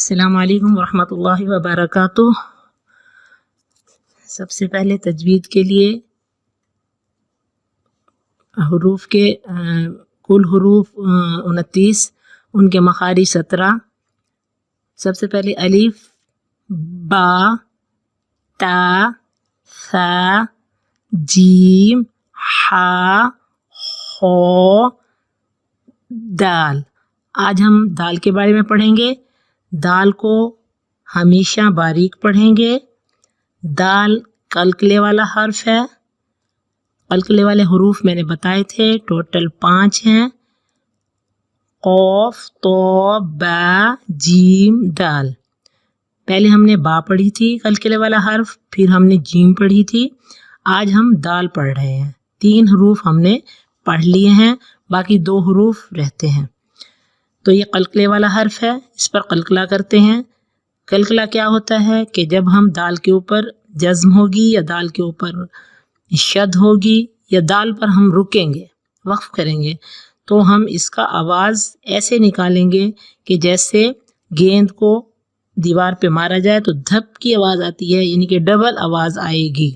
السلام علیکم ورحمۃ اللہ وبرکاتہ۔ سب سے پہلے تجوید کے لیے حروف کے کل حروف 29، ان کے مخارج 17۔ سب سے پہلے الف، با، تا، ثا، جیم، حا، خو، دال۔ آج ہم دال کے بارے میں پڑھیں گے۔ دال کو ہمیشہ باریک پڑھیں گے۔ دال قلقلے والا حرف ہے۔ قلقلے والے حروف میں نے بتائے تھے، ٹوٹل 5 ہیں: قوف، تو، با، جیم، دال۔ پہلے ہم نے با پڑھی تھی قلقلے والا حرف، پھر ہم نے جیم پڑھی تھی۔ آج ہم دال پڑھ رہے ہیں۔ 3 حروف ہم نے پڑھ لیے ہیں، باقی 2 حروف رہتے ہیں۔ تو یہ قلقلے والا حرف ہے، اس پر قلقلہ کرتے ہیں۔ قلقلہ کیا ہوتا ہے کہ جب ہم دال کے اوپر جزم ہوگی یا دال کے اوپر شد ہوگی یا دال پر ہم رکیں گے، وقف کریں گے، تو ہم اس کا آواز ایسے نکالیں گے کہ جیسے گیند کو دیوار پہ مارا جائے تو دھپ کی آواز آتی ہے، یعنی کہ ڈبل آواز آئے گی۔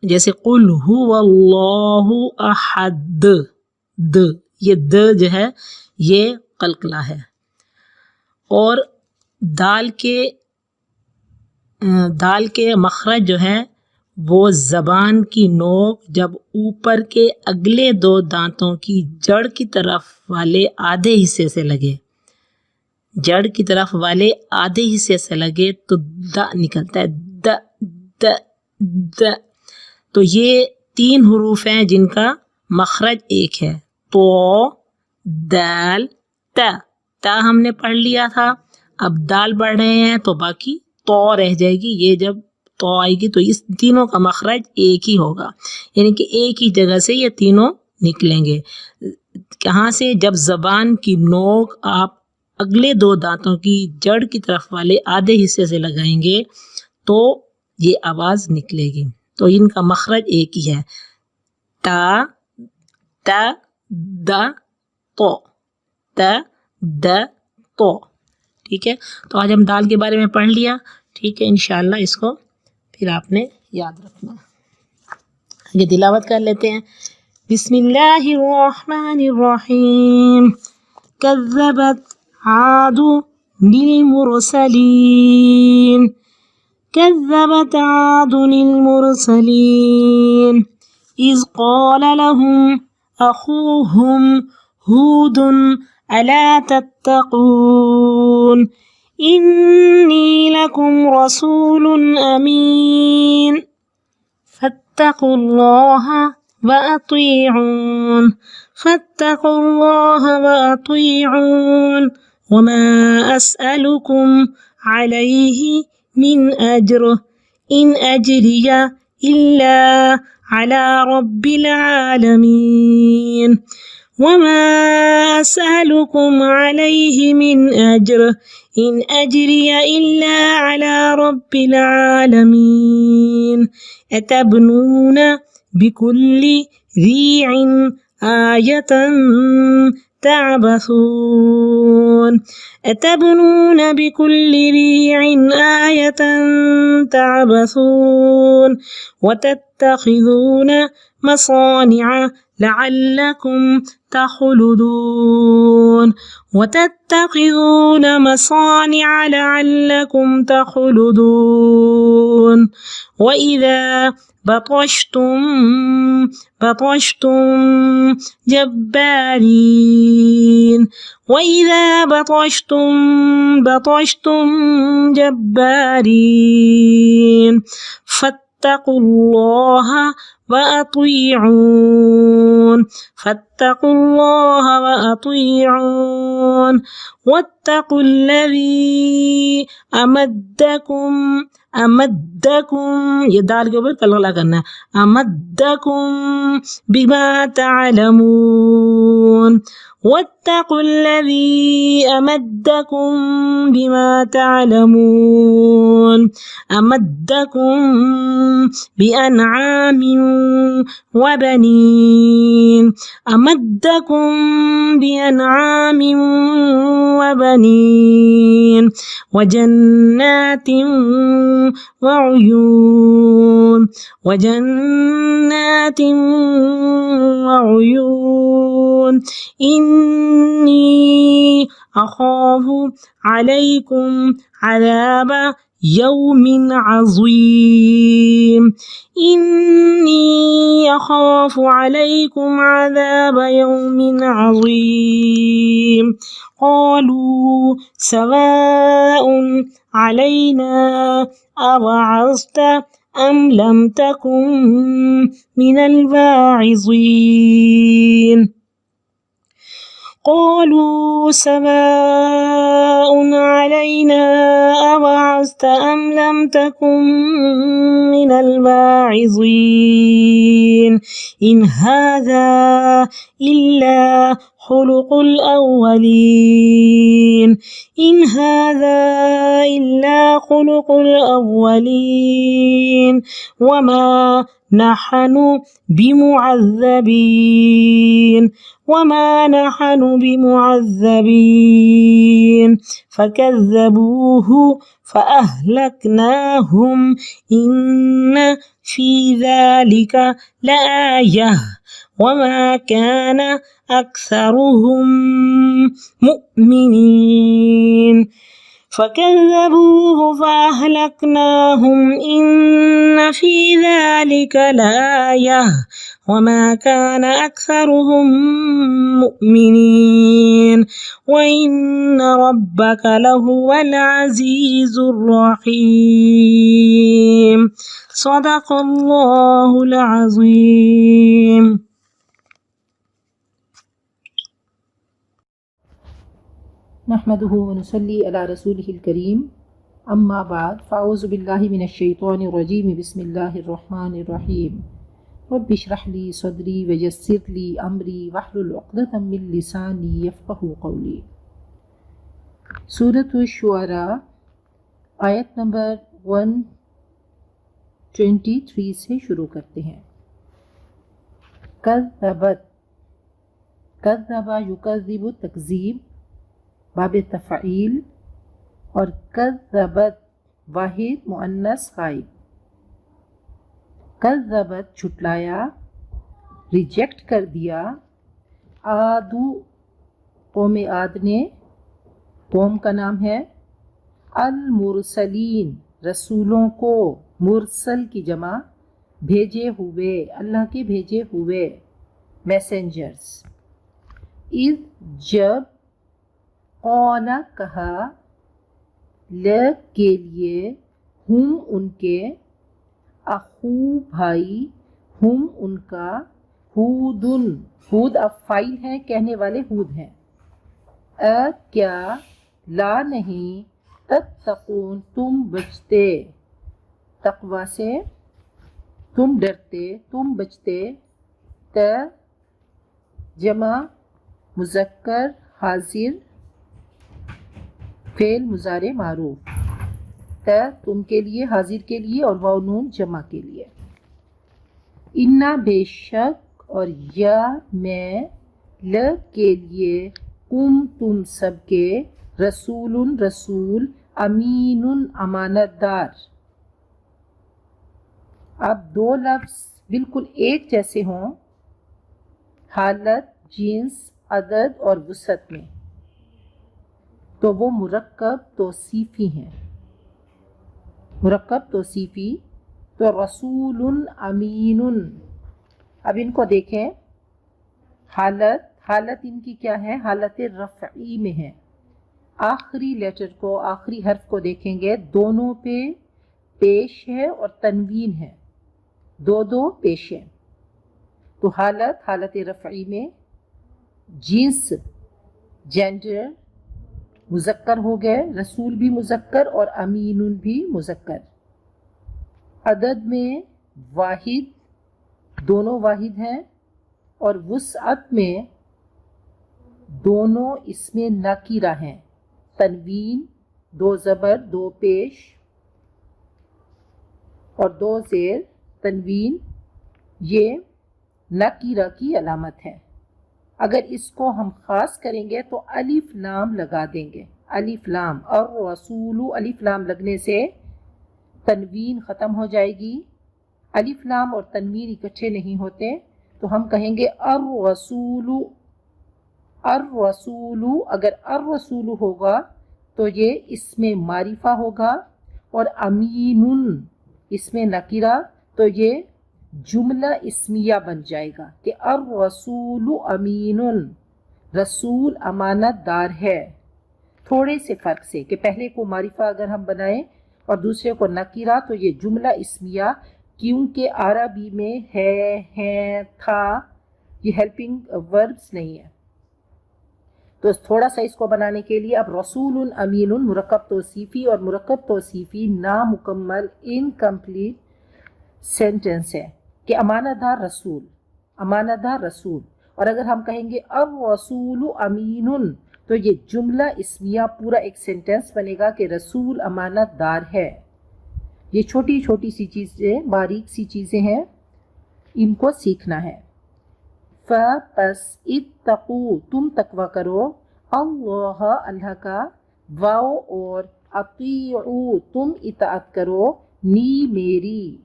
جیسے قل هو اللہ احد، د، یہ د جو ہے یہ قلقلہ ہے۔ اور دال کے مخرج جو ہے وہ زبان کی نوک جب اوپر کے اگلے 2 دانتوں کی جڑ کی طرف والے آدھے حصے سے لگے، جڑ کی طرف والے آدھے حصے سے لگے تو د نکلتا ہے، د د د۔ تو یہ 3 حروف ہیں جن کا مخرج ایک ہے، تو، دال، تا۔ تا ہم نے پڑھ لیا تھا، اب دال پڑھ رہے ہیں تو باقی تو رہ جائے گی۔ یہ جب تو آئے گی تو اس تینوں کا مخرج ایک ہی ہوگا، یعنی کہ ایک ہی جگہ سے یہ تینوں نکلیں گے۔ کہاں سے؟ جب زبان کی نوک آپ اگلے 2 دانتوں کی جڑ کی طرف والے آدھے حصے سے لگائیں گے تو یہ آواز نکلے گی۔ تو ان کا مخرج ایک ہی ہے، تا، تا، دا، تو، تا، دا، تو۔ ٹھیک ہے، تو آج ہم دال کے بارے میں پڑھ لیا۔ ٹھیک ہے، انشاءاللہ اس کو پھر آپ نے یاد رکھنا۔ یہ تلاوت کر لیتے ہیں۔ بسم اللہ الرحمن الرحیم۔ کذبت عاد للمرسلین، كذبت عاد المرسلين إذ قال لهم أخوهم هود ألا تتقون إني لكم رسول أمين فاتقوا الله وأطيعون وما أسألكم عليه من أجر إن أجري إلا على رب العالمين وما أسألكم عليه من أجر إن أجري إلا على رب العالمين أتبنون بكل ريع آية تعبثون أتبنون بكل ريع آية تعبثون وتتخذون مصانع لعلكم تخلدون وإذا بطشتم جبارين فاتقوا الله وأطيعون واتقوا الذي أمدكم، یہ دال کے اوپر قلقلہ کرنا ہے، امدکم بما تعلمون واتقوا الذي أمدكم بما تعلمون أمدكم بأنعام وبنين أمدكم بأنعام وبنين وجنات وعيون وجنات وعيون إني أخاف عليكم عذاب يوم عظيم إني أخاف عليكم عذاب يوم عظيم قالوا سواء علينا أوعظت أم لم تكن من الواعظين قالوا سواء علينا أوعظت أم لم تكن من الواعظين إن هذا إلا خلق الأولين إن هذا إلا خلق الأولين وما نحن بمعذبين وما نحن بمعذبين فكذبوه فأهلكناهم إن في ذلك لآية وما كان أكثرهم مؤمنين فكذبوه فأهلكناهم إن في ذلك لآية وما كان أكثرهم مؤمنين وإن ربك لهو العزيز الرحيم صدق الله العظيم. نحمده ونصلي على رسوله الكريم اما بعد فاعوذ بالله من الشيطان الرجيم بسم الله الرحمن الرحيم رب اشرح لي صدري ويسر لي امري واحلل عقدة من لساني يفقهوا قولي. سورۃ الشعراء آیت نمبر 123 سے شروع کرتے ہیں. کذبت کذب یکذب تکذیب باب تفعیل اور کذبت واحد مؤنث غائب. کذبت جھٹلایا ریجیکٹ کر دیا. آدو قوم عاد نے قوم کا نام ہے. المرسلین رسولوں کو مرسل کی جمع بھیجے ہوئے اللہ کے بھیجے ہوئے میسنجرز. اذ جب قولا کہا لگ کے لیے ہم ان کے اخو بھائی ہم ان کا ہودن ہود اب فاعل ہے کہنے والے ہود ہیں. کیا لا نہیں تتقون تم بچتے تقوی سے تم ڈرتے تم بچتے. جمع مذکر حاضر فعل مضارع معروف. تم کے لیے حاضر کے لیے اور واو نون جمع کے لیے. انا بے شک اور یا میں ل کے لیے کم تم سب کے رسول رسول امین امانت دار. اب دو لفظ بالکل ایک جیسے ہوں حالت جنس عدد اور وسعت میں تو وہ مرکب توصیفی ہیں. مرکب توصیفی تو رسول امین. اب ان کو دیکھیں حالت ان کی کیا ہے حالت رفعی میں ہے. آخری لیٹر کو آخری حرف کو دیکھیں گے دونوں پہ پیش ہے اور تنوین ہے دو پیش ہے. تو حالت رفعی میں جنس جینڈر مذکر ہو گئے رسول بھی مذکر اور امین بھی مذکر. عدد میں واحد دونوں واحد ہیں اور وسعت میں دونوں اس میں نکیرہ ہیں، تنوین، دو زبر دو پیش اور دو زیر تنوین، یہ نکیرہ کی علامت ہے۔ اگر اس کو ہم خاص کریں گے تو الف لام لگا دیں گے، الف لام، الرسول، الف لام لگنے سے تنوین ختم ہو جائے گی۔ الف لام اور تنوین اکٹھے نہیں ہوتے تو ہم کہیں گے الرسول، الرسول۔ اگر الرسول ہوگا تو یہ اسم معرفہ ہوگا، اور امین اسم نکرہ تو یہ جملہ اسمیہ بن جائے گا کہ الرسول امین، رسول امانت دار ہے۔ تھوڑے سے فرق سے کہ پہلے کو معرفہ اگر ہم بنائیں اور دوسرے کو نکرہ تو یہ جملہ اسمیہ، کیونکہ عربی میں ہے تھا یہ ہیلپنگ وربس نہیں ہے، تو تھوڑا سا اس کو بنانے کے لیے اب رسول امین مرکب توصیفی، اور مرکب توصیفی نامکمل انکمپلیٹ سینٹنس ہے کہ امانت دار رسول، امانت دار رسول۔ اور اگر ہم کہیں گے الرسول امین تو یہ جملہ اسمیہ پورا ایک سینٹنس بنے گا کہ رسول امانت دار ہے۔ یہ چھوٹی چھوٹی سی چیزیں، باریک سی چیزیں ہیں، ان کو سیکھنا ہے۔ پس اتقو، تم تقوی کرو، اللہ، اللہ کا، واو اور اطیعو، تم اطاعت کرو، نی میری،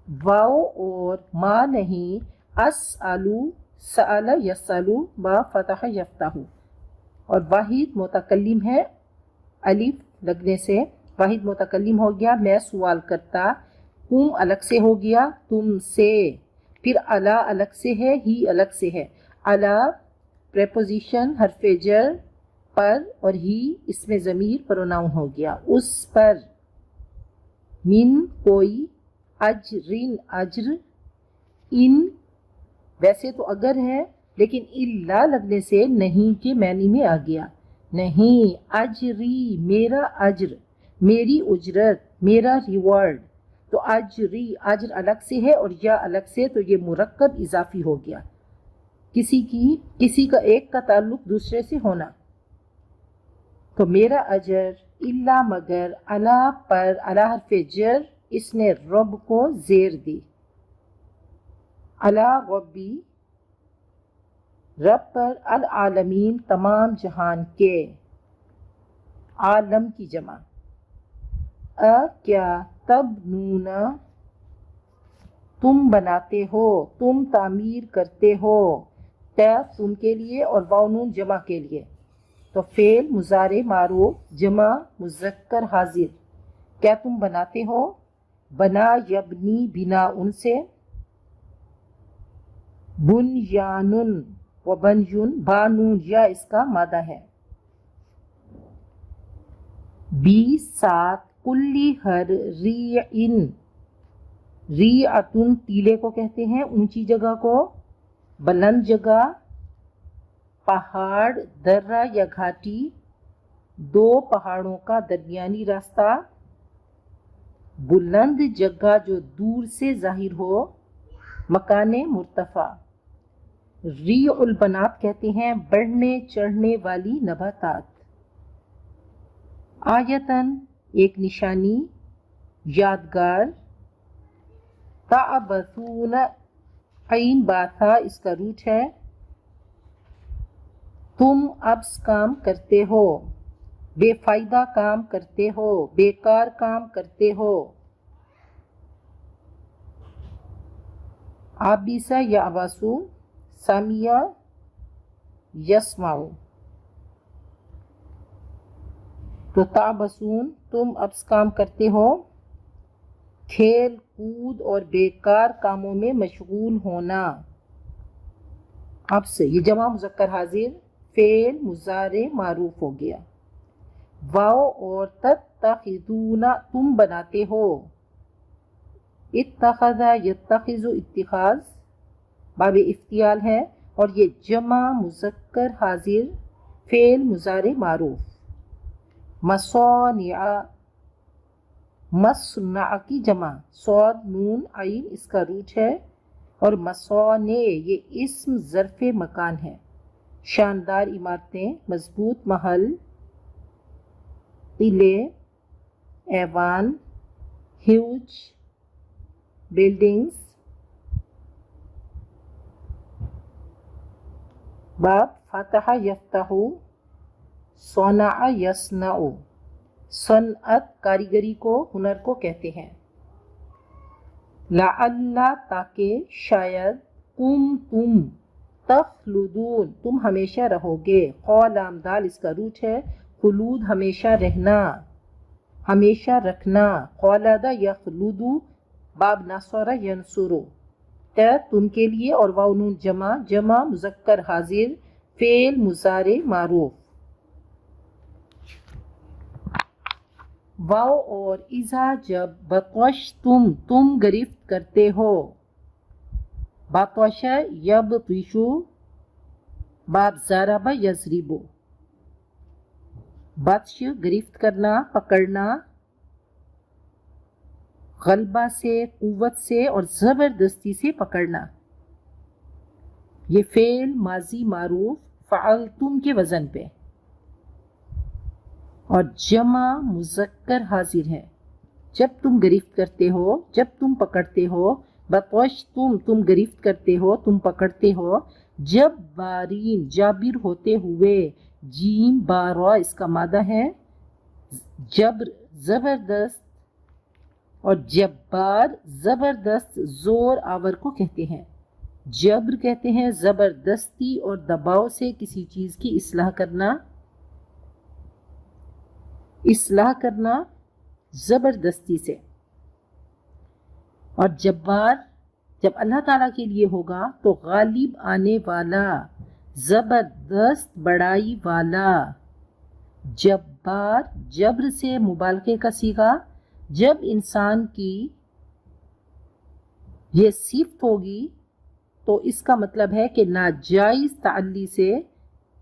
واو اور ما نہیں، اسالو، سأل یسالو، با فتح یفتح، اور واحد متکلم ہے، الف لگنے سے واحد متکلم ہو گیا، میں سوال کرتا، تم الگ سے ہو گیا، تم سے، پھر الا الگ سے ہے، ہی الگ سے ہے، الا پریپوزیشن حرف جر پر، اور ہی اس میں ضمیر پروناؤن ہو گیا، اس پر، من کوئی، اجرن اجر، ان ویسے تو اگر ہے لیکن الا لگنے سے نہیں کے معنی میں آ گیا، نہیں، اجری میرا اجر، میری اجرت، میرا ریوارڈ، تو اجری، اجر الگ سے ہے اور یا الگ سے، تو یہ مرکب اضافی ہو گیا، کسی کا ایک کا تعلق دوسرے سے ہونا، تو میرا اجر، الا مگر، الا پر، الا حرف جر، اس نے رب کو زیر دی، الا ربی، رب پر، العالمین تمام جہان کے، عالم کی جمع، کیا، تبنون تم بناتے ہو، تم تعمیر کرتے ہو، تم کے لیے اور واو نون جمع کے لیے، تو فعل مضارع معروف جمع مذکر حاضر، کیا تم بناتے ہو، بنا یبنی بنا ان سے، بنیان و بنیون، بانون یا اس کا مادہ ہے، 7 کلی ہر ریعن، ریعتن ٹیلے کو کہتے ہیں، اونچی جگہ کو، بلند جگہ، پہاڑ، درہ یا گھاٹی، 2 پہاڑوں کا درمیانی راستہ، بلند جگہ جو دور سے ظاہر ہو، مکان مرتفع، ریع البنات کہتے ہیں بڑھنے چڑھنے والی نباتات، آیتن ایک نشانی، یادگار، تعبثون، عین باتھا اس کا روٹ ہے، تم ابس کام کرتے ہو، بے فائدہ کام کرتے ہو، بیکار کام کرتے ہو، عابسہ یا عباسو، سامیہ یسمعو، تو تعبسون تم ابس کام کرتے ہو، کھیل کود اور بیکار کاموں میں مشغول ہونا، ابس یہ جمع مذکر حاضر، فعل مضارع معروف ہو گیا، واو اور تتخذون تم بناتے ہو، اتخذ یتخذ اتخاذ باب افتعال ہے، اور یہ جمع مذکر حاضر فعل مضارع معروف، مصانع، مصنع کی جمع، صاد نون عین اس کا روٹ ہے، اور مصانع یہ اسم ظرف مکان ہے، شاندار عمارتیں، مضبوط محل، قلعے، ایوان، ہیوج بلڈنگز۔ باب فتح یفتح، صنع یصنع، صنعت کاریگری کو، ہنر کو کہتے ہیں۔ لعل تاکہ، شاید، تم تخلدون تم ہمیشہ رہو گے، قولام دال اس کا روٹ ہے، خلود ہمیشہ رہنا، ہمیشہ رکھنا، قولد یخلد باب نصر ینصر، تم کے لیے، اور واو نون جمع، جمع مذکر حاضر، فعل مضارع معروف۔ واو اور اذا جب، بطش تم گرفت کرتے ہو، بطش یبطش باب ضرب یضرب، بطش گرفت کرنا، پکڑنا، غلبہ سے، قوت سے اور زبردستی سے پکڑنا۔ یہ فعل ماضی معروف فعلتم کے وزن پہ اور جمع مذکر حاضر ہے۔ جب تم گرفت کرتے ہو، جب تم پکڑتے ہو، بطش تم گرفت کرتے ہو، تم پکڑتے ہو، جب بارین جابر ہوتے ہوئے، جیم بارا اس کا مادہ ہے، جبر زبردست، اور جبار زبردست زور آور کو کہتے ہیں۔ جبر کہتے ہیں زبردستی اور دباؤ سے کسی چیز کی اصلاح کرنا، اصلاح کرنا زبردستی سے۔ اور جبار جب اللہ تعالیٰ کے لیے ہوگا تو غالب آنے والا، زبردست بڑائی والا۔ جبار جبر سے مبالغے کا صیغہ، جب انسان کی یہ صفت ہوگی تو اس کا مطلب ہے کہ ناجائز تعلی سے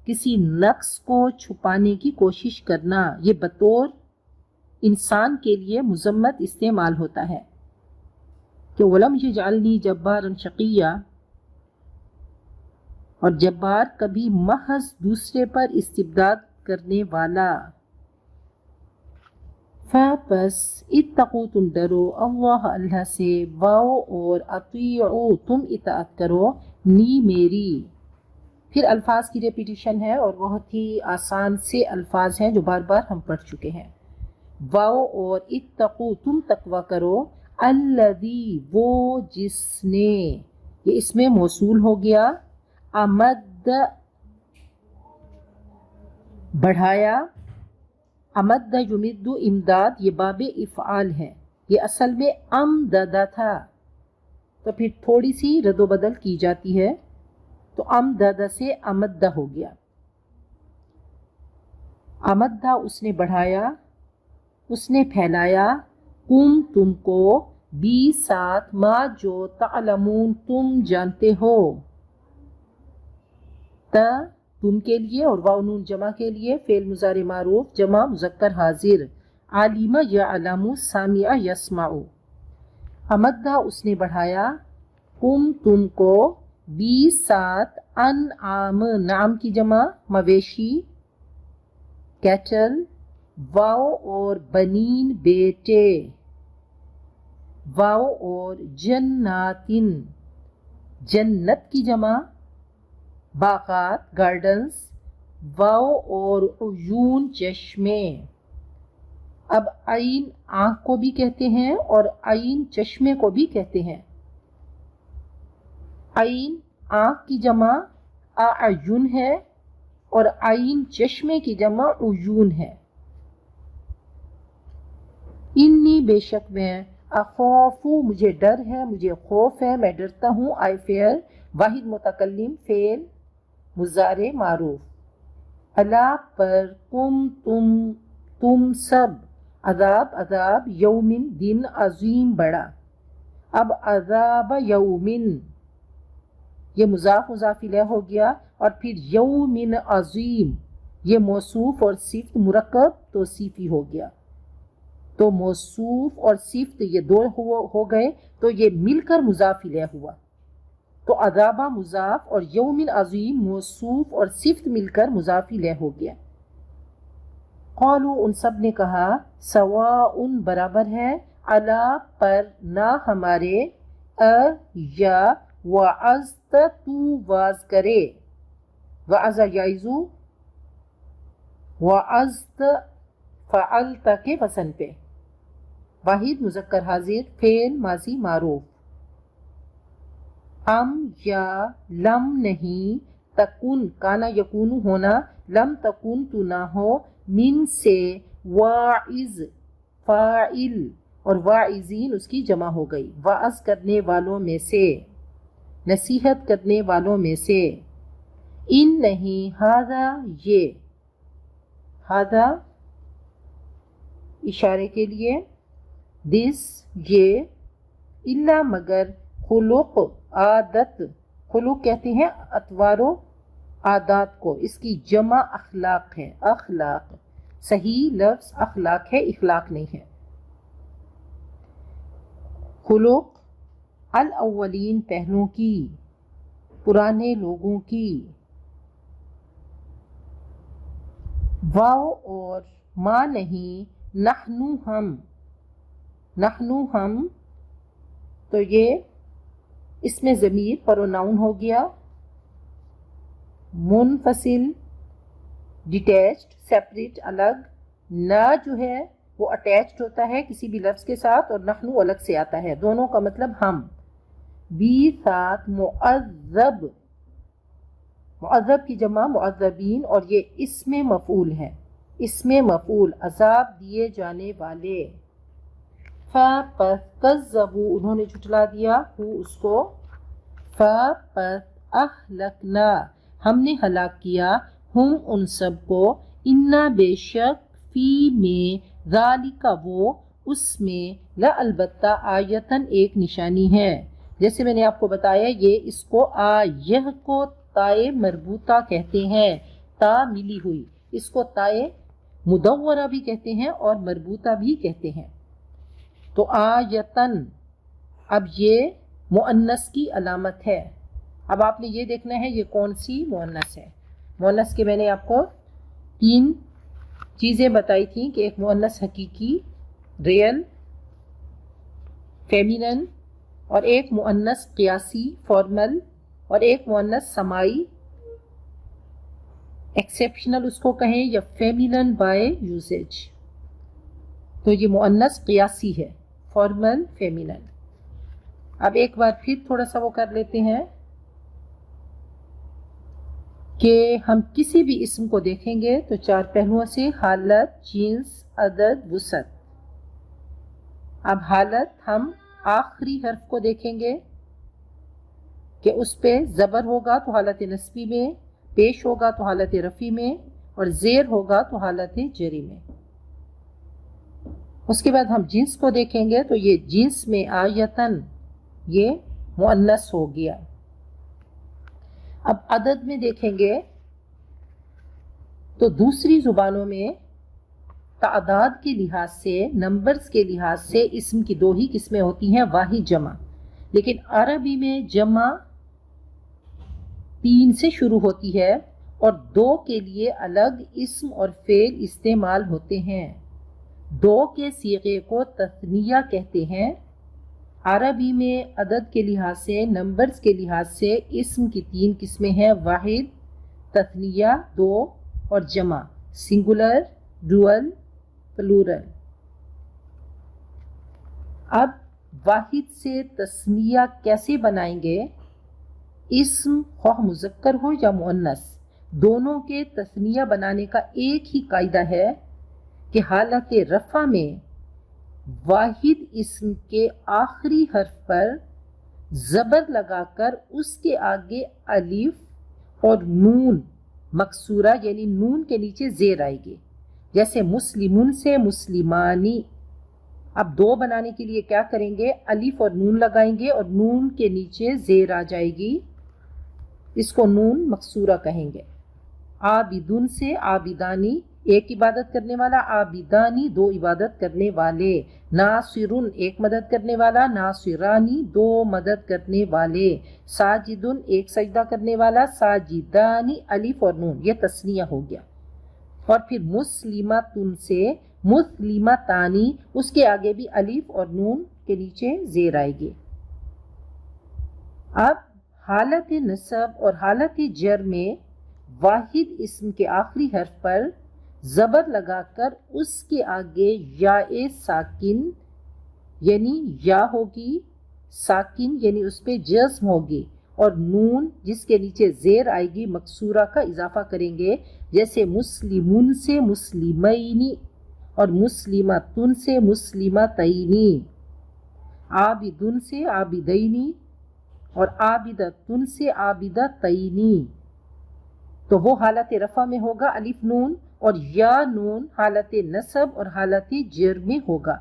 کسی نقص کو چھپانے کی کوشش کرنا، یہ بطور انسان کے لیے مذمت استعمال ہوتا ہے کہ وَلَمْ يَجْعَلْنِي جَبَّارًا شَقِيًّا، اور جبار کبھی محض دوسرے پر استبداد کرنے والا۔ پس اتقوا تم ڈرو، اللہ سے، واؤ اور اطیعوا تم اطاعت کرو، نی میری۔ پھر الفاظ کی ریپیٹیشن ہے اور بہت ہی آسان سے الفاظ ہیں جو بار بار ہم پڑھ چکے ہیں۔ واؤ اور اتقوا تم تقوی کرو، الذی وہ جس نے، یہ اس میں موصول ہو گیا، امد بڑھایا، امد یمد امداد، یہ باب افعال ہے، یہ اصل میں امددہ تھا تو پھر تھوڑی سی رد و بدل کی جاتی ہے تو امددہ سے امدہ ہو گیا۔ امدہ اس نے بڑھایا، اس نے پھیلایا، تم کو، بی ساتھ، ما جو، تعلمون تم جانتے ہو، تم کے لیے، اور واو نون جمع کے لیے، فعل مضارع معروف جمع مذکر حاضر، عالم یعلم، سامع یسمع۔ امدہ اس نے بڑھایا، تم کو، بی ساتھ، انعام نعم کی جمع مویشی کیٹل، واو اور بنین بیٹے، واو اور جناتن جنت کی جمع باغات گارڈنز، واو اور عیون چشمے۔ اب عین آنکھ کو بھی کہتے ہیں اور عین چشمے کو بھی کہتے ہیں۔ عین آنکھ کی جمع اعین ہے اور عین چشمے کی جمع عیون ہے۔ انی بے شک میں، اخاف مجھے ڈر ہے، مجھے خوف ہے، میں ڈرتا ہوں، آئی فیئر، واحد متکلم فعل مضارع معروف، اللہ پر، تم سب، عذاب یومن دن عظیم بڑا۔ اب عذاب یومن یہ مضاف مضاف الیہ ہو گیا، اور پھر یومن عظیم یہ موصوف اور صفت مرکب توصیفی ہو گیا، تو موصوف اور صفت یہ دو ہو گئے تو یہ مل کر مضاف الیہ ہوا۔ تو عذابہ مضاف اور یوم عظیم موصوف اور صفت مل کر مضاف الیہ ہو گیا۔ قالوا ان سب نے کہا سواء برابر ہے، علی پر نہ ہمارے، یا وعظت تو واز کرے، وعظ یعظو، وعظت فعلت کے وزن پہ، واحد مذکر حاضر، فعل ماضی معروف، یا لم نہیں، تکن کانا یکون ہونا، لم تکن تو نہ ہو، من سے، واعظ فاعل اور واعظین اس کی جمع ہو گئی، واعظ کرنے والوں میں سے، نصیحت کرنے والوں میں سے، ان نہیں، ہذا یہ، ہذا اشارے کے لیے، دس یہ، الا مگر، خلق عادت، خلق کہتے ہیں اطوار و عادات کو، اس کی جمع اخلاق ہے، اخلاق، صحیح لفظ اخلاق ہے، اخلاق نہیں ہے۔ خلق الاولین پہلوں کی، پرانے لوگوں کی، واو اور ما نہیں، نحنو ہم، نحنو ہم، تو یہ اس میں ضمیر پروناؤن ہو گیا، منفصل، ڈیٹیچڈ، سیپریٹ، الگ، نہ جو ہے وہ اٹیچڈ ہوتا ہے کسی بھی لفظ کے ساتھ، اور نحنو الگ سے آتا ہے، دونوں کا مطلب ہم، بی ساتھ معذب، معذب کی جمع معذبین، اور یہ اسم مفعول ہے، اسم مفعول، عذاب دیے جانے والے، پس کذبوا انہوں نے جھٹلا دیا، اس کو، پس اہلکنا ہم نے ہلاک کیا، ہم ان سب کو، انا بے شک، فی میں، ذالک وہ، اس میں، لا البتہ، آیتن ایک نشانی ہے، جیسے میں نے آپ کو بتایا یہ اس کو آیہ کو تائے مربوطہ کہتے ہیں، تا ملی ہوئی، اس کو تائے مدورہ بھی کہتے ہیں اور مربوطہ بھی کہتے ہیں۔ تو آیتن، اب یہ مؤنث کی علامت ہے، اب آپ نے یہ دیکھنا ہے یہ کون سی مؤنث ہے۔ مؤنث کے میں نے آپ کو 3 چیزیں بتائی تھیں کہ ایک مؤنث حقیقی، ریئل، فیمینن، اور ایک مؤنث قیاسی، فارمل، اور ایک مؤنث سمائی، ایکسیپشنل اس کو کہیں، یا فیمینن بائی یوزیج، تو یہ مؤنث قیاسی ہے، فارمل، فیمینن۔ اب ایک بار پھر تھوڑا سا وہ کر لیتے ہیں کہ ہم کسی بھی اسم کو دیکھیں گے تو 4 پہلوؤں سے، حالت، جنس، عدد، وسعت۔ اب حالت ہم آخری حرف کو دیکھیں گے کہ اس پہ زبر ہوگا تو حالت نصبی میں، پیش ہوگا تو حالت رفعی میں، اور زیر ہوگا تو حالت جری میں۔ اس کے بعد ہم جنس کو دیکھیں گے تو یہ جنس میں آیتن، یہ مؤنث ہو گیا۔ اب عدد میں دیکھیں گے تو دوسری زبانوں میں تعداد کے لحاظ سے، نمبرز کے لحاظ سے اسم کی 2 ہی قسمیں ہوتی ہیں، واحد جمع، لیکن عربی میں جمع 3 سے شروع ہوتی ہے اور 2 کے لیے الگ اسم اور فعل استعمال ہوتے ہیں۔ 2 کے صیغے کو تثنیہ کہتے ہیں۔ عربی میں عدد کے لحاظ سے، نمبرز کے لحاظ سے اسم کی 3 قسمیں ہیں، واحد، تثنیہ 2، اور جمع، سنگولر، ڈوئل، پلورل۔ اب واحد سے تثنیہ کیسے بنائیں گے؟ اسم خواہ مذکر ہو یا مؤنث، دونوں کے تثنیہ بنانے کا ایک ہی قاعدہ ہے کہ حالت رفع میں واحد اسم کے آخری حرف پر زبر لگا کر اس کے آگے الف اور نون مکسورہ، یعنی نون کے نیچے زیر آئے گی، جیسے مسلمون سے مسلمانی۔ اب 2 بنانے کے لیے کیا کریں گے؟ الف اور نون لگائیں گے اور نون کے نیچے زیر آ جائے گی، اس کو نون مکسورہ کہیں گے۔ عابدون سے عابدانی، ایک عبادت کرنے والا، عابدانی دو عبادت کرنے والے، ناصرن ایک مدد کرنے والا، ناصرانی دو مدد کرنے والے، ساجدن ایک سجدہ کرنے والا، ساجدانی الف اور نون یہ تثنیہ ہو گیا۔ اور پھر مسلمتن سے مسلمتانی، اس کے آگے بھی الف اور نون کے نیچے زیر آئے گی۔ اب حالت نصب اور حالت جر میں واحد اسم کے آخری حرف پر زبر لگا کر اس کے آگے یا ساکن یعنی یا ہوگی، ساکن یعنی اس پہ جزم ہوگی، اور نون جس کے نیچے زیر آئے گی مکسورہ کا اضافہ کریں گے، جیسے مسلمون سے مسلمینی اور مسلمتن سے مسلمتینی، عابدن سے عابدینی اور عابدتن سے عابدتینی۔ تو وہ حالت رفع میں ہوگا الف نون، اور یا نون حالت نصب اور حالت جر میں ہوگا،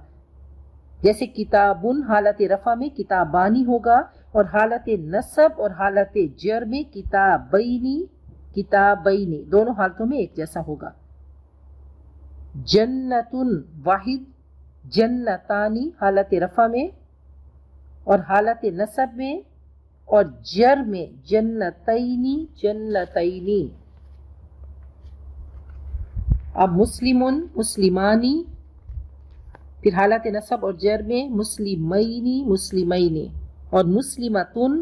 جیسے کتابن حالت رفع میں کتابانی ہوگا، اور حالت نصب اور حالت جر میں کتابینی کتابینی، دونوں حالتوں میں ایک جیسا ہوگا۔ جنتن واحد، جنتانی حالت رفع میں اور حالت نصب میں، اور جر میں جنتینی جنتینی۔ اب مسلمن مسلمانی، پھر حالت نصب اور جر میں مسلمینی مسلمینی، اور مسلمتن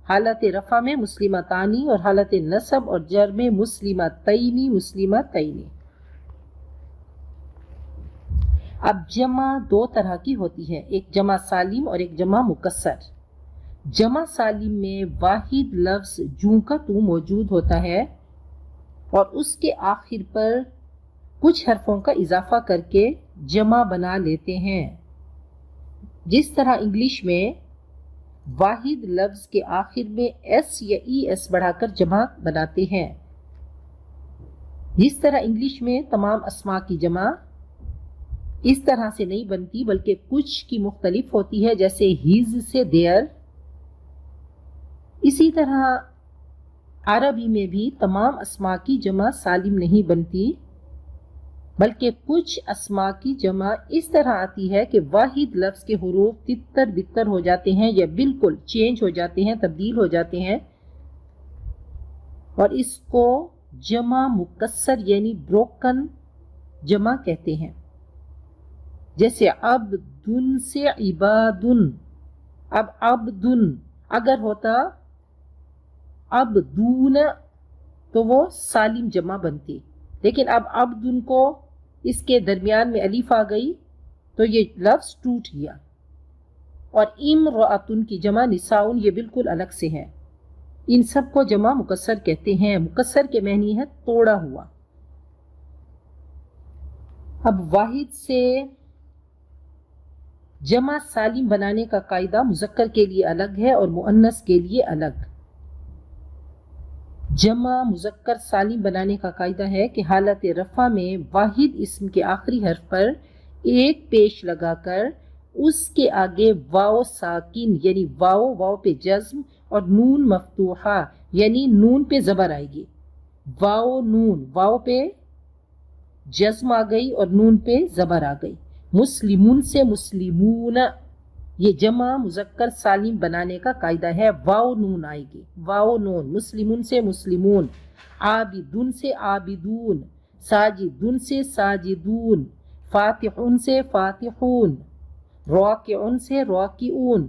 حالت رفع میں مسلمتانی اور حالت نصب اور جر میں مسلمتینی مسلمتینی۔ اب جمع دو طرح کی ہوتی ہے، ایک جمع سالم اور ایک جمع مکسر۔ جمع سالم میں واحد لفظ جوں کا تو موجود ہوتا ہے اور اس کے آخر پر کچھ حرفوں کا اضافہ کر کے جمع بنا لیتے ہیں، جس طرح انگلش میں واحد لفظ کے آخر میں ایس یا ای ایس بڑھا کر جمع بناتے ہیں۔ جس طرح انگلش میں تمام اسماء کی جمع اس طرح سے نہیں بنتی بلکہ کچھ کی مختلف ہوتی ہے، جیسے ہیز سے دیئر، اسی طرح عربی میں بھی تمام اسماء کی جمع سالم نہیں بنتی، بلکہ کچھ اسماء کی جمع اس طرح آتی ہے کہ واحد لفظ کے حروف تتر بتر ہو جاتے ہیں یا بالکل چینج ہو جاتے ہیں، تبدیل ہو جاتے ہیں، اور اس کو جمع مکسر یعنی بروکن جمع کہتے ہیں۔ جیسے عبدن سے عبادن، اب عبدن اگر ہوتا عبدون تو وہ سالم جمع بنتی، لیکن اب عبدن کو اس کے درمیان میں الف آ گئی تو یہ لفظ ٹوٹ گیا۔ اور امرأتن کی جمع نساؤن یہ بالکل الگ سے ہے، ان سب کو جمع مکسر کہتے ہیں۔ مکسر کے معنی ہے توڑا ہوا۔ اب واحد سے جمع سالم بنانے کا قاعدہ مذکر کے لیے الگ ہے اور مؤنث کے لیے الگ۔ جمع مذکر سالم بنانے کا قاعدہ ہے کہ حالت رفع میں واحد اسم کے آخری حرف پر ایک پیش لگا کر اس کے آگے واو ساکن یعنی واو پہ جزم اور نون مفتوحہ یعنی نون پہ زبر آئے گی۔ واو نون، واو پہ جزم آ گئی اور نون پہ زبر آ گئی۔ مسلمون سے مسلمون، یہ جمع مذکر سالم بنانے کا قاعدہ ہے، واو نون آئے گی، واو نون۔ مسلمون سے مسلمون، عابدون سے عابدون، ساجدون سے ساجدون، فاتحون سے فاتحون، راکعون سے راکعون،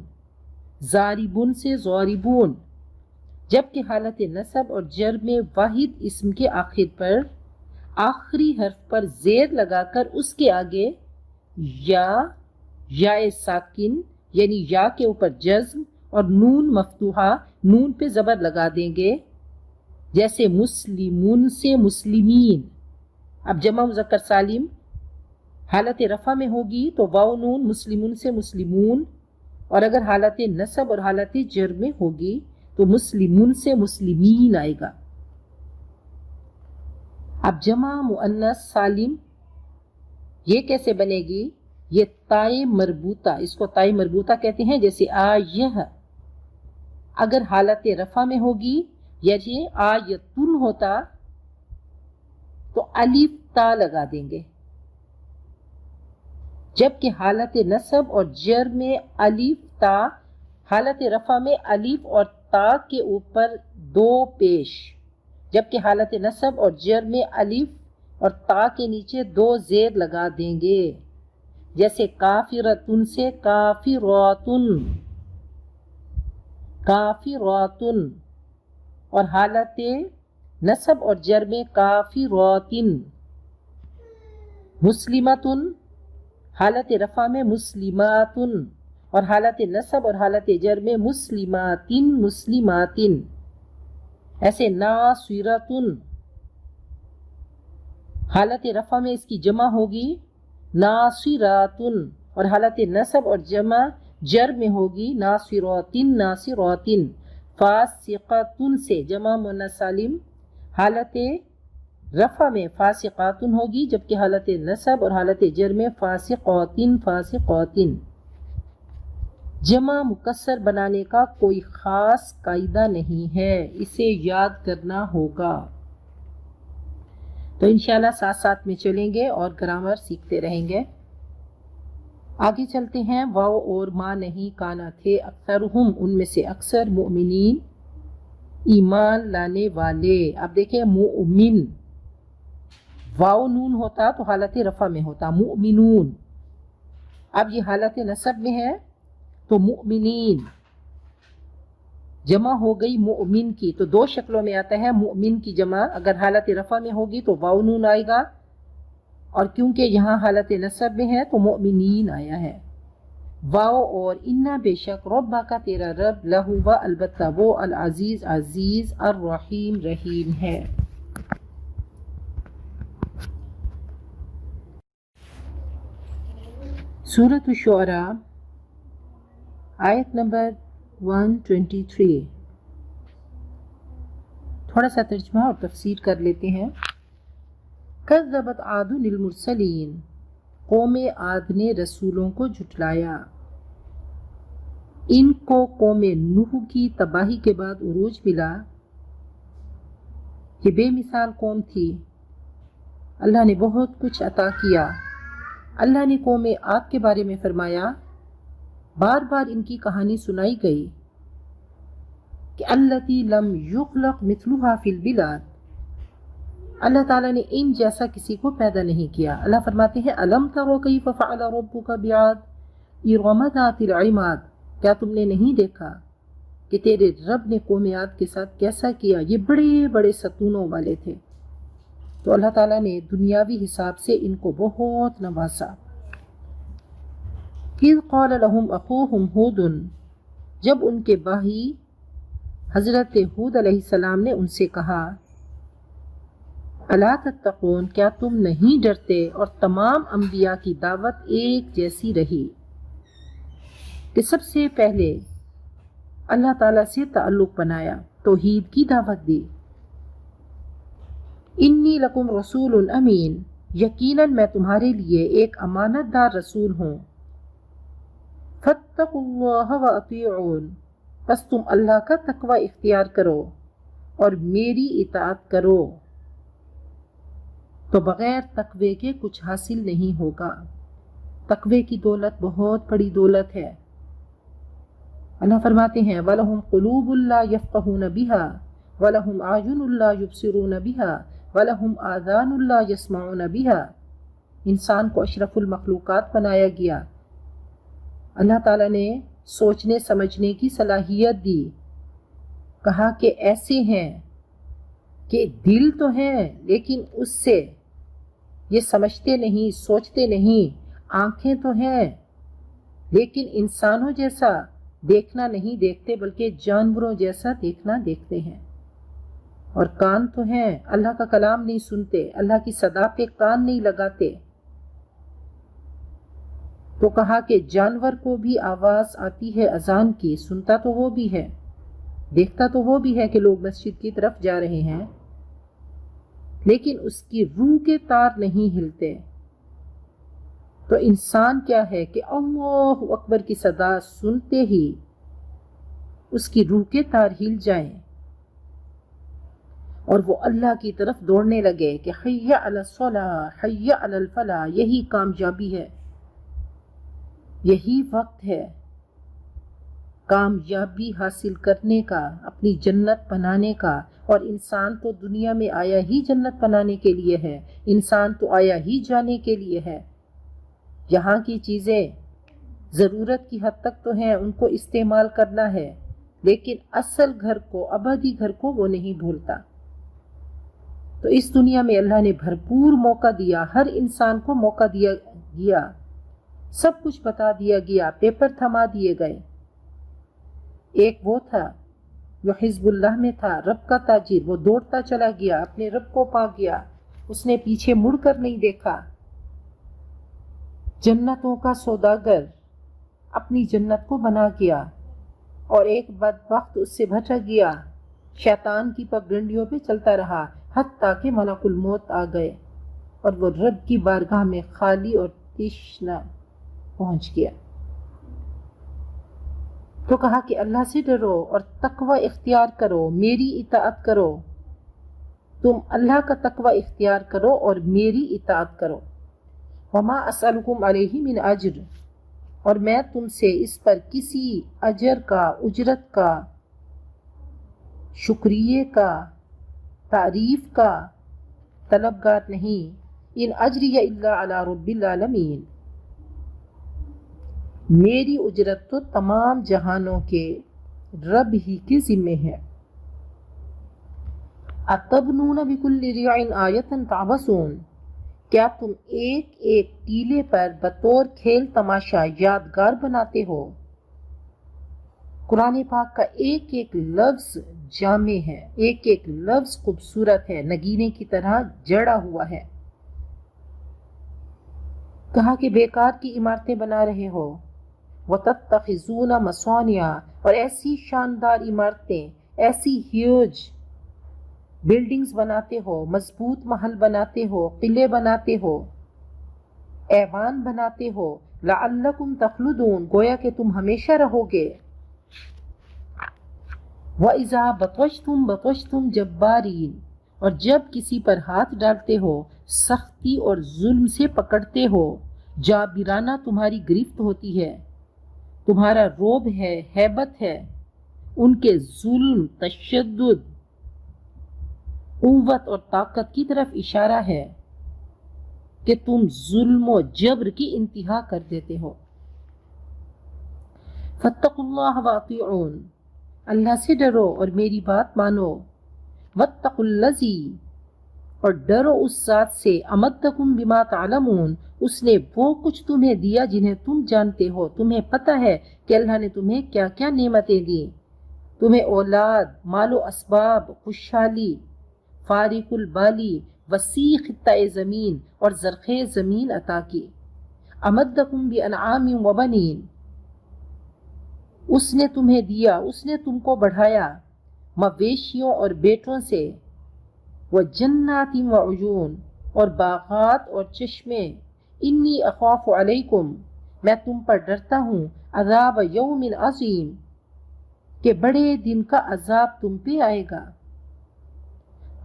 ضاربون سے ضاربون۔ جبکہ حالت نصب اور جر میں واحد اسم کے آخر پر آخری حرف پر زیر لگا کر اس کے آگے یا ساکن یعنی یا کے اوپر جزم اور نون مفتوحہ نون پہ زبر لگا دیں گے، جیسے مسلمون سے مسلمین۔ اب جمع مذکر سالم حالت رفع میں ہوگی تو واو نون مسلمون سے مسلمون، اور اگر حالت نصب اور حالت جر میں ہوگی تو مسلمون سے مسلمین آئے گا۔ اب جمع مؤنث سالم یہ کیسے بنے گی؟ یہ تائے مربوطہ، اس کو تائے مربوطہ کہتے ہیں، جیسے آیہ اگر حالت رفع میں ہوگی، یعنی آیتن ہوتا تو الف تا لگا دیں گے، جبکہ حالت نصب اور جر میں الف تا، حالت رفع میں الف اور تا کے اوپر دو پیش، جبکہ حالت نصب اور جر میں الف اور تا کے نیچے دو زیر لگا دیں گے، جیسے کافرتن سے کافراتن، کافراتن، اور حالت نصب اور جر میں کافراتن، مسلمتن، حالت رفع میں مسلماتن، اور حالت نصب اور حالت جر میں مسلماتن، مسلماتن، ایسے ناصرتن، حالت رفع میں اس کی جمع ہوگی ناصراتن، اور حالت نصب اور جمع جر میں ہوگی ناصراتن، ناصراتن، فاسقتن سے جمع مؤنث سالم، حالت رفع میں فاسقاتن ہوگی، جبکہ حالت نصب اور حالت جر میں فاسقاتن، فاسقاتن۔ جمع مکسر بنانے کا کوئی خاص قاعدہ نہیں ہے، اسے یاد کرنا ہوگا۔ تو انشاءاللہ ساتھ ساتھ میں چلیں گے اور گرامر سیکھتے رہیں گے۔ آگے چلتے ہیں۔ واو اور ما نہیں کانا تھے، اکثرہم ان میں سے اکثر، مؤمنین ایمان لانے والے۔ اب دیکھیں مؤمن، واو نون ہوتا تو حالت رفع میں ہوتا مؤمنون، اب یہ حالت نصب میں ہے تو مؤمنین، جمع ہو گئی مؤمن کی، تو دو شکلوں میں آتا ہے مؤمن کی جمع، اگر حالت رفع میں ہوگی تو واو نون آئے گا، اور کیونکہ یہاں حالت نصب میں ہے تو مؤمنین آیا ہے۔ واو اور انا بے شک، ربا کا تیرا رب، لہو البتہ وہ، العزیز عزیز، الرحیم رحیم ہے۔ سورۃ الشعراء آیت نمبر 123، تھوڑا سا ترجمہ اور تفسیر کر لیتے ہیں۔ کذبت عاد المرسلین، قوم عاد نے رسولوں کو جھٹلایا۔ ان کو قوم نوح کی تباہی کے بعد عروج ملا، یہ بے مثال قوم تھی، اللہ نے بہت کچھ عطا کیا۔ اللہ نے قوم عاد کے بارے میں فرمایا، بار بار ان کی کہانی سنائی گئی کہ التی لم یخلق مثلها فی البلاد، اللہ تعالیٰ نے ان جیسا کسی کو پیدا نہیں کیا۔ اللہ فرماتے ہیں الم تروا کیف فعل ربک بعاد ارم ذات العماد، کیا تم نے نہیں دیکھا کہ تیرے رب نے قوم عاد کے ساتھ کیسا کیا، یہ بڑے بڑے ستونوں والے تھے۔ تو اللہ تعالیٰ نے دنیاوی حساب سے ان کو بہت نوازا۔ اذ قال لهم اخوهم ہود، جب ان کے بھائی حضرت ہود علیہ السلام نے ان سے کہا، الا تتقون، کیا تم نہیں ڈرتے، اور تمام انبیاء کی دعوت ایک جیسی رہی کہ سب سے پہلے اللہ تعالیٰ سے تعلق بنایا، توحید کی دعوت دی۔ انی لکم رسول امین، یقیناً میں تمہارے لیے ایک امانت دار رسول ہوں۔ فاتقوا اللہ واطیعون، پس تم اللہ کا تقوی اختیار کرو اور میری اطاعت کرو۔ تو بغیر تقوی کے کچھ حاصل نہیں ہوگا۔ تقوی کی دولت بہت بڑی دولت ہے۔ اللہ فرماتے ہیں وَلَهُمْ قُلُوبٌ لَا يَفْقَهُونَ بِهَا وَلَهُمْ أَعْيُنٌ لَا يُبْصِرُونَ بِهَا وَلَهُمْ آذَانٌ لَا يَسْمَعُونَ بِهَا۔ انسان کو اشرف المخلوقات بنایا گیا، اللہ تعالیٰ نے سوچنے سمجھنے کی صلاحیت دی، کہا کہ ایسے ہیں کہ دل تو ہیں لیکن اس سے یہ سمجھتے نہیں، سوچتے نہیں، آنکھیں تو ہیں لیکن انسانوں جیسا دیکھنا نہیں دیکھتے بلکہ جانوروں جیسا دیکھنا دیکھتے ہیں، اور کان تو ہیں، اللہ کا کلام نہیں سنتے، اللہ کی صدا پہ کان نہیں لگاتے۔ تو کہا کہ جانور کو بھی آواز آتی ہے اذان کی، سنتا تو وہ بھی ہے، دیکھتا تو وہ بھی ہے کہ لوگ مسجد کی طرف جا رہے ہیں، لیکن اس کی روح کے تار نہیں ہلتے۔ تو انسان کیا ہے کہ اللہ اکبر کی صدا سنتے ہی اس کی روح کے تار ہل جائیں۔ اور وہ اللہ کی طرف دوڑنے لگے کہ حی علی الصلاح حی علی الفلاح، یہی کامیابی ہے، یہی وقت ہے کامیابی حاصل کرنے کا، اپنی جنت بنانے کا۔ اور انسان تو دنیا میں آیا ہی جنت بنانے کے لیے ہے، انسان تو آیا ہی جانے کے لیے ہے۔ یہاں کی چیزیں ضرورت کی حد تک تو ہیں، ان کو استعمال کرنا ہے، لیکن اصل گھر کو، ابدی گھر کو وہ نہیں بھولتا۔ تو اس دنیا میں اللہ نے بھرپور موقع دیا، ہر انسان کو موقع دیا گیا، سب کچھ بتا دیا گیا، پیپر تھما دیے گئے۔ ایک وہ تھا جو حزب اللہ میں تھا، رب کا تاجر، وہ دوڑتا چلا گیا، اپنے رب کو پا گیا، اس نے پیچھے مڑ کر نہیں دیکھا۔ جنتوں کا سوداگر اپنی جنت کو بنا گیا، اور ایک بدبخت اس سے بھٹک گیا، شیطان کی پگڈنڈیوں پہ چلتا رہا، حتیٰ کہ ملک الموت آ گئے اور وہ رب کی بارگاہ میں خالی اور تشنہ پہنچ گیا۔ تو کہا کہ اللہ سے ڈرو اور تقوی اختیار کرو، میری اطاعت کرو، تم اللہ کا تقوی اختیار کرو اور میری اطاعت کرو۔ وما اسألکم علیہ من اجر، اور میں تم سے اس پر کسی اجر کا، اجرت کا، شکریہ کا، تعریف کا طلبگار نہیں۔ ان اجری الا علی رب العالمین، میری اجرت تو تمام جہانوں کے رب ہی کے ذمے ہے۔ اتبنون بکل ریع آیۃ تعبثون، کیا تم ایک ایک ٹیلے پر بطور کھیل تماشا یادگار بناتے ہو؟ قرآن پاک کا ایک ایک لفظ جامع ہے، ایک ایک لفظ خوبصورت ہے، نگینے کی طرح جڑا ہوا ہے۔ کہا کہ بیکار کی عمارتیں بنا رہے ہو، وَتَتَّخِذُونَ مَصَانِعَ، اور ایسی شاندار عمارتیں، ایسی ہیوج بلڈنگز بناتے ہو، مضبوط محل بناتے ہو، قلعے بناتے ہو، ایوان بناتے ہو، لَعَلَّكُمْ تَخْلُدُونَ، گویا کہ تم ہمیشہ رہو گے۔ وَإِذَا بَطَشْتُمْ بَطَشْتُمْ جَبَّارِينَ، اور جب کسی پر ہاتھ ڈالتے ہو سختی اور ظلم سے پکڑتے ہو، جابرانہ تمہاری گرفت ہوتی ہے، تمہارا روب ہے، ہیبت ہے۔ ان کے ظلم، تشدد، قوت اور طاقت کی طرف اشارہ ہے کہ تم ظلم و جبر کی انتہا کر دیتے ہو۔ فاتقوا اللہ واطیعون، اللہ سے ڈرو اور میری بات مانو۔ واتقوا الذی، اور ڈرو اس ذات سے، امدکم بما تعلمون، اس نے وہ کچھ تمہیں دیا جنہیں تم جانتے ہو، تمہیں پتہ ہے کہ اللہ نے تمہیں کیا کیا نعمتیں دی، تمہیں اولاد، مال و اسباب، خوشحالی، فارغ البالی، وسیع خطہ زمین اور زرخیز زمین عطا کی۔ امدکم بانعام و بنین، اس نے تمہیں دیا، اس نے تم کو بڑھایا مویشیوں اور بیٹوں سے، وجنات وعیون، اور باغات اور چشمے۔ انی اخاف علیکم، میں تم پر ڈرتا ہوں، عذاب یوم عظیم، کہ بڑے دن کا عذاب تم پہ آئے گا۔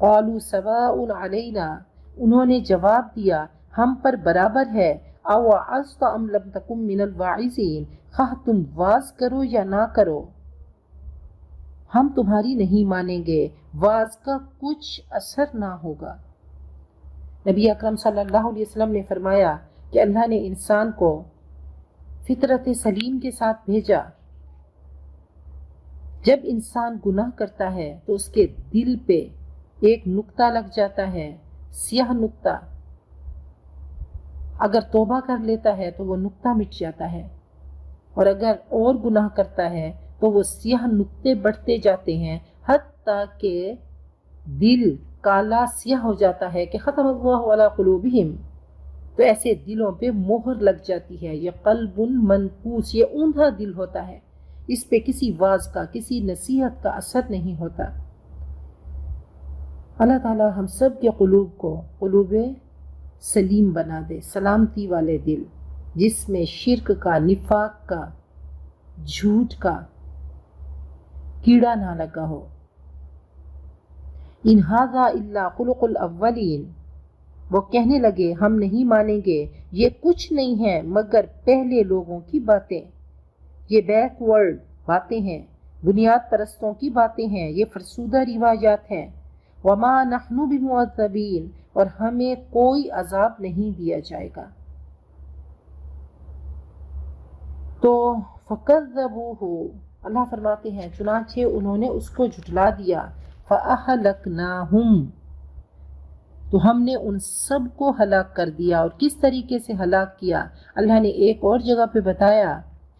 قالوا سواء علینا، انہوں نے جواب دیا ہم پر برابر ہے، او وعظت ام لم تکن من الواعظین، خواہ تم واز کرو یا نہ کرو، ہم تمہاری نہیں مانیں گے، واز کا کچھ اثر نہ ہوگا۔ نبی اکرم صلی اللہ علیہ وسلم نے فرمایا کہ اللہ نے انسان کو فطرت سلیم کے ساتھ بھیجا۔ جب انسان گناہ کرتا ہے تو اس کے دل پہ ایک نقطہ لگ جاتا ہے، سیاہ نقطہ، اگر توبہ کر لیتا ہے تو وہ نقطہ مٹ جاتا ہے، اور اگر اور گناہ کرتا ہے تو وہ سیاہ نقطے بڑھتے جاتے ہیں، حتیٰ کہ دل کالا سیاہ ہو جاتا ہے کہ ختم اللہ علی قلوبہم، تو ایسے دلوں پہ مہر لگ جاتی ہے۔ یہ قلب منقوس، یہ اوندھا دل ہوتا ہے، اس پہ کسی واز کا، کسی نصیحت کا اثر نہیں ہوتا۔ اللہ تعالی ہم سب کے قلوب کو قلوب سلیم بنا دے، سلامتی والے دل، جس میں شرک کا، نفاق کا، جھوٹ کا کیڑا نہ لگا ہو۔ ان ھذا الا خلق الاولین، وہ کہنے لگے ہم نہیں مانیں گے، یہ کچھ نہیں ہے مگر پہلے لوگوں کی باتیں، یہ بیک ورڈ باتیں ہیں، بنیاد پرستوں کی باتیں ہیں، یہ فرسودہ روایات ہیں۔ وما نحن بمعذبین، اور ہمیں کوئی عذاب نہیں دیا جائے گا۔ تو فکذبوہ، اللہ فرماتے ہیں چنانچہ انہوں نے اس کو جھٹلا دیا، فأہلکناہم، تو ہم نے ان سب کو ہلاک کر دیا۔ اور کس طریقے سے ہلاک کیا؟ اللہ نے ایک اور جگہ پہ بتایا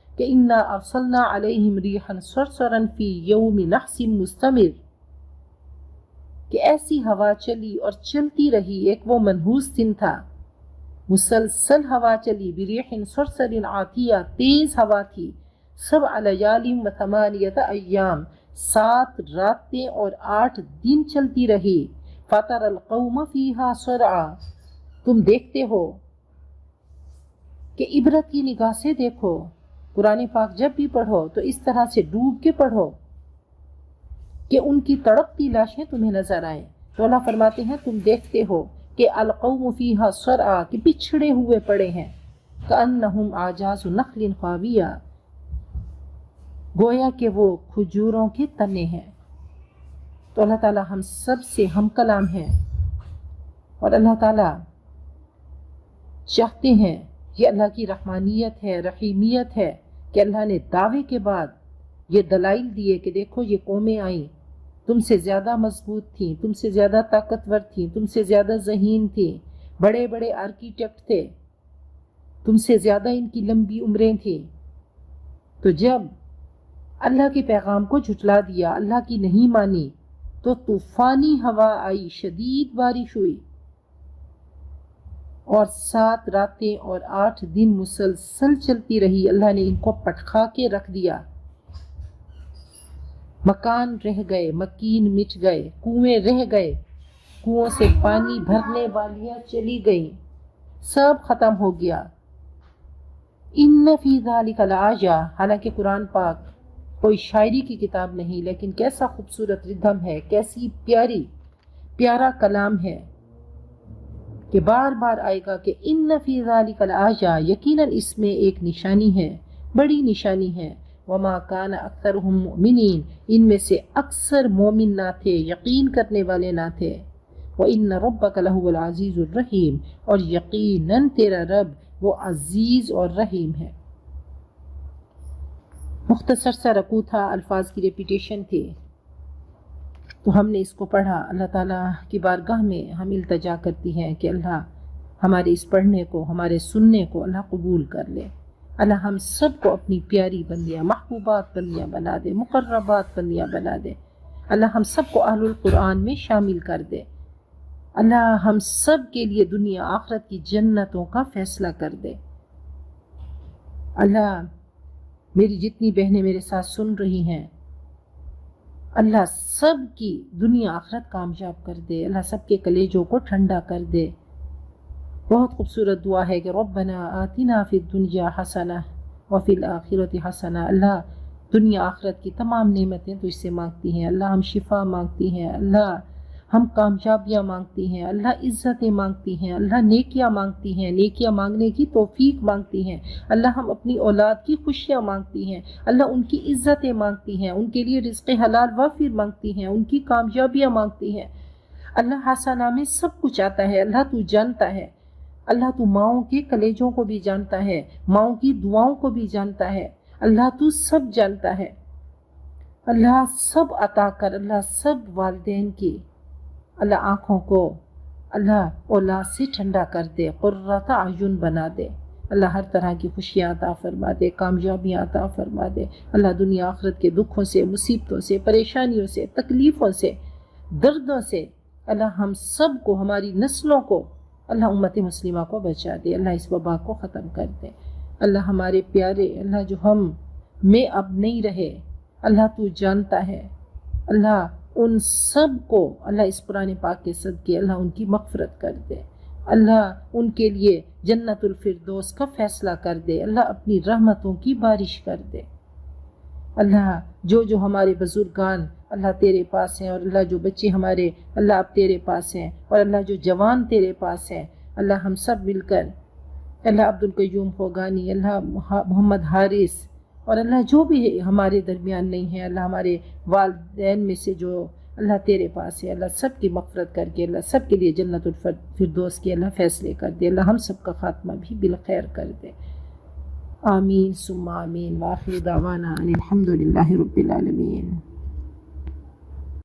کہ انا ارسلنا علیہم ریحا صرصرا فی یوم نحس مستمر، کہ ایسی ہوا چلی اور چلتی رہی، ایک وہ منحوس دن تھا، مسلسل ہوا چلی، بریح صرصر عاتیہ، تیز ہوا تھی، 7 لیال و 8 ایام، 7 راتیں اور 8 دن چلتی رہی۔ فَتَرَ الْقَوْمَ فِيهَا صَرْعَا، تم دیکھتے ہو کہ عبرت کی نگاہ سے دیکھو، قرآن پاک جب بھی پڑھو تو اس طرح سے ڈوب کے پڑھو کہ ان کی تڑپتی لاشیں تمہیں نظر آئیں۔ تو اللہ فرماتے ہیں تم دیکھتے ہو کہ القوم فیہا صرعا، کہ پچھڑے ہوئے پڑے ہیں، کأنہم اعجاز نخل خاویہ، گویا کہ وہ کھجوروں کے تنے ہیں۔ تو اللہ تعالی ہم سب سے ہم کلام ہیں، اور اللہ تعالی چاہتے ہیں، یہ اللہ کی رحمانیت ہے، رحیمیت ہے کہ اللہ نے دعوے کے بعد یہ دلائل دیے کہ دیکھو یہ قومیں آئیں، تم سے زیادہ مضبوط تھیں، تم سے زیادہ طاقتور تھیں، تم سے زیادہ ذہین تھیں، بڑے بڑے آرکیٹیکٹ تھے، تم سے زیادہ ان کی لمبی عمریں تھیں۔ تو جب اللہ کے پیغام کو جھٹلا دیا، اللہ کی نہیں مانی، تو طوفانی ہوا آئی، شدید بارش ہوئی، اور 7 راتیں اور 8 دن مسلسل چلتی رہی۔ اللہ نے ان کو پٹخا کے رکھ دیا، مکان رہ گئے، مکین مٹ گئے، کنویں رہ گئے، کنووں سے پانی بھرنے والیاں چلی گئیں، سب ختم ہو گیا۔ ان فی ذلک لآیہ، حالانکہ قرآن پاک کوئی شاعری کی کتاب نہیں، لیکن کیسا خوبصورت ردھم ہے، کیسی پیارا کلام ہے کہ بار بار آئے گا کہ ان فی ذلک لآیہ، یقیناً اس میں ایک نشانی ہے، بڑی نشانی ہے۔ وما کان اکثرهم مؤمنین، ان میں سے اکثر مومن نہ تھے، یقین کرنے والے نہ تھے۔ وان ربک لہو العزیز الرحیم، اور یقیناً تیرا رب وہ عزیز اور رحیم ہے۔ مختصر سا رکوع تھا، الفاظ کی ریپیٹیشن تھی، تو ہم نے اس کو پڑھا۔ اللہ تعالیٰ کی بارگاہ میں ہم التجا کرتی ہیں کہ اللہ ہمارے اس پڑھنے کو، ہمارے سننے کو اللہ قبول کر لے۔ اللہ ہم سب کو اپنی پیاری بندیاں، محبوبات بندیاں بنا دے، مقربات بندیاں بنا دے۔ اللہ ہم سب کو اہل القرآن میں شامل کر دے۔ اللہ ہم سب کے لیے دنیا آخرت کی جنتوں کا فیصلہ کر دے۔ اللہ میری جتنی بہنیں میرے ساتھ سن رہی ہیں، اللہ سب کی دنیا آخرت کامیاب کر دے، اللہ سب کے کلیجوں کو ٹھنڈا کر دے۔ بہت خوبصورت دعا ہے کہ ربنا آتنا فی الدنیا حسنہ وفی الآخرۃ حسنہ، اللہ دنیا آخرت کی تمام نعمتیں تو اس سے مانگتی ہیں، اللہ ہم شفا مانگتی ہیں، اللہ ہم کامیابیاں مانگتی ہیں، اللہ عزتیں مانگتی ہیں، اللہ نیکیاں مانگتی ہیں، نیکیاں مانگنے کی توفیق مانگتی ہیں، اللہ ہم اپنی اولاد کی خوشیاں مانگتی ہیں، اللہ ان کی عزتیں مانگتی ہیں، ان کے لیے رزق حلال وافر مانگتی ہیں، ان کی کامیابیاں مانگتی ہیں۔ اللہ حسنہ میں سب کچھ آتا ہے، اللہ تو جانتا ہے، اللہ تو ماؤں کے کلیجوں کو بھی جانتا ہے، ماؤں کی دعاؤں کو بھی جانتا ہے، اللہ تو سب جانتا ہے۔ اللہ سب عطا کر، اللہ سب والدین کی اللہ آنکھوں کو اللہ اولاد سے ٹھنڈا کر دے، قرۃ اعین بنا دے، اللہ ہر طرح کی خوشیاں عطا فرما دے، کامیابیاں عطا فرما دے۔ اللہ دنیا آخرت کے دکھوں سے، مصیبتوں سے، پریشانیوں سے، تکلیفوں سے، دردوں سے اللہ ہم سب کو، ہماری نسلوں کو، اللہ امت مسلمہ کو بچا دے، اللہ اس وبا کو ختم کر دے۔ اللہ ہمارے پیارے، اللہ جو ہم میں اب نہیں رہے، اللہ تو جانتا ہے، اللہ ان سب کو اللہ اس قرآن پاک کے صدقے اللہ ان کی مغفرت کر دے، اللہ ان کے لیے جنت الفردوس کا فیصلہ کر دے، اللہ اپنی رحمتوں کی بارش کر دے۔ اللہ جو ہمارے بزرگان اللہ تیرے پاس ہیں، اور اللہ جو بچے ہمارے اللہ اب تیرے پاس ہیں، اور اللہ جو جوان تیرے پاس ہیں، اللہ ہم سب مل کر اللہ عبدالقیوم خوگانی، اللہ محمد حارث، اور اللہ جو بھی ہمارے درمیان نہیں ہے، اللہ ہمارے والدین میں سے جو اللہ تیرے پاس ہے، اللہ سب کی مغفرت کر کے اللہ سب کے لیے جنت الفردوس کے اللہ فیصلے کر دے، اللہ ہم سب کا خاتمہ بھی بالخیر کر دے، آمین ثم آمین، وآخر دعوانا ان الحمد للہ رب العالمین۔